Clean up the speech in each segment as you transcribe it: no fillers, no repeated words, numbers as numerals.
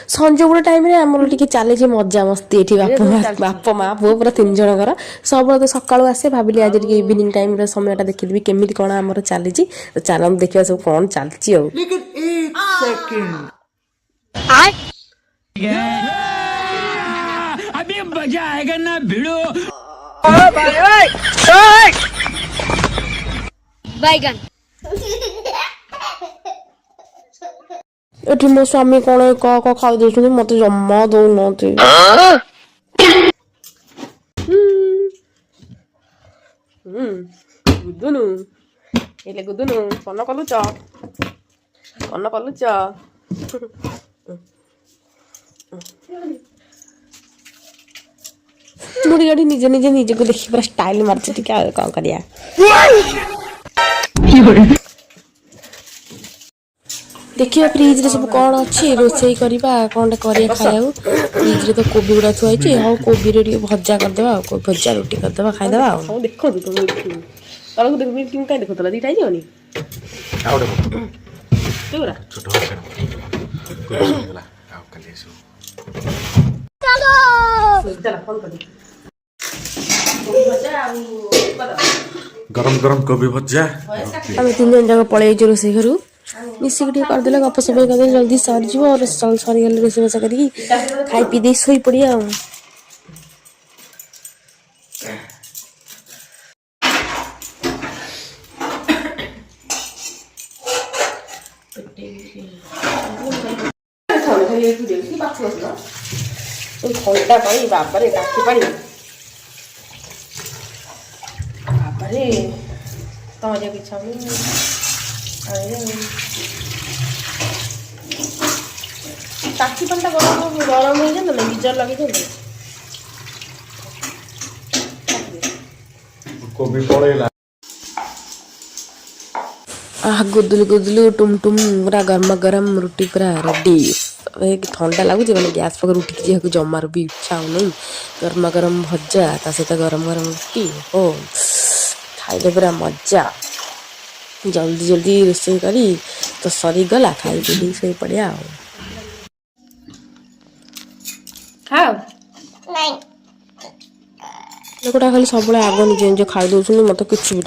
संजोगुड़ा time आमर T चले मजा मस्ती ये बाप माँ पुओ पूरा 3 जनकर सब तो सका आसे भाविली आज इवनिंग टाइम समय देखीदेवी केमी कौन आमर चली तो चल देखा सब कौन चलती अभी मजा आएगा ना भिड़ो बैगन एठी मो स्वामी कौन क खाई दे मत जमा दौन गुदुनु एले गुदुनु कौन कलुच मुड़ी गाड़ी निजे निजे निजे को देखी पूरा स्टाइल मारছে टिके कौन करिया देखिए फ्रिज रे सब कौन अच्छी रोसई करवा कौन करिया खाया फ्रिज रे तो कोबी गुड़ा थुआई हाँ कोबी रे भजा करदेवा कोबी भजा रोटी करदेवा खाईदेवा हाँ देखो तुम तलक देख मीटिंग कहीं देखो तला दीटा जाओनी छोटो चलो फोन कर गरम गरम कोबी भजा आम 3 जन जाक पलि रोसई घर मिसिक करदे गपसप कर जल्दी सरीज और सरीगले रोसईबास कर खाई पी दे शोई पड़िया थंडा पानी बाबारे टाकी पानी बाबारे तम जा इच्छा टाकी पानी गरम गरम हो जाता ना गिजर लगे कोबी पड़ेला गुदुलु गुदुलु टुम टुम पूरा गरमा गरम रोटी पूरा रेडी ठंडा लगुच मैंने गैस पाखे उठिक जाए जमार भी इच्छा हो नहीं गरमा गरम भजा ता सहित गरम गरम रोटी हो खाइले पूरा मजा जल्दी जल्दी रोसई करी तो सरीगला खाई पी शोई पड़िया खाओ लोकटा खाली सब आग निजे निजे खाई दौरान मत कि भी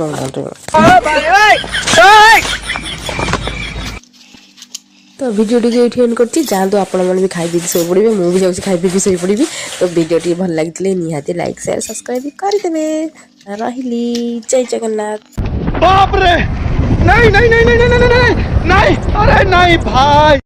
तो वीडियो टी ये एंड करती जातु आपण मैंने भी खाई पी शो पड़े मुझे जाऊँ खाई पी शो पड़ी तो वीडियो टी भल लगी निहाती लाइक शेयर सब्सक्राइब करदे रही जय जगन्नाथ बाप रे नहीं नहीं नहीं नहीं नहीं नहीं नहीं नहीं अरे नहीं भाई।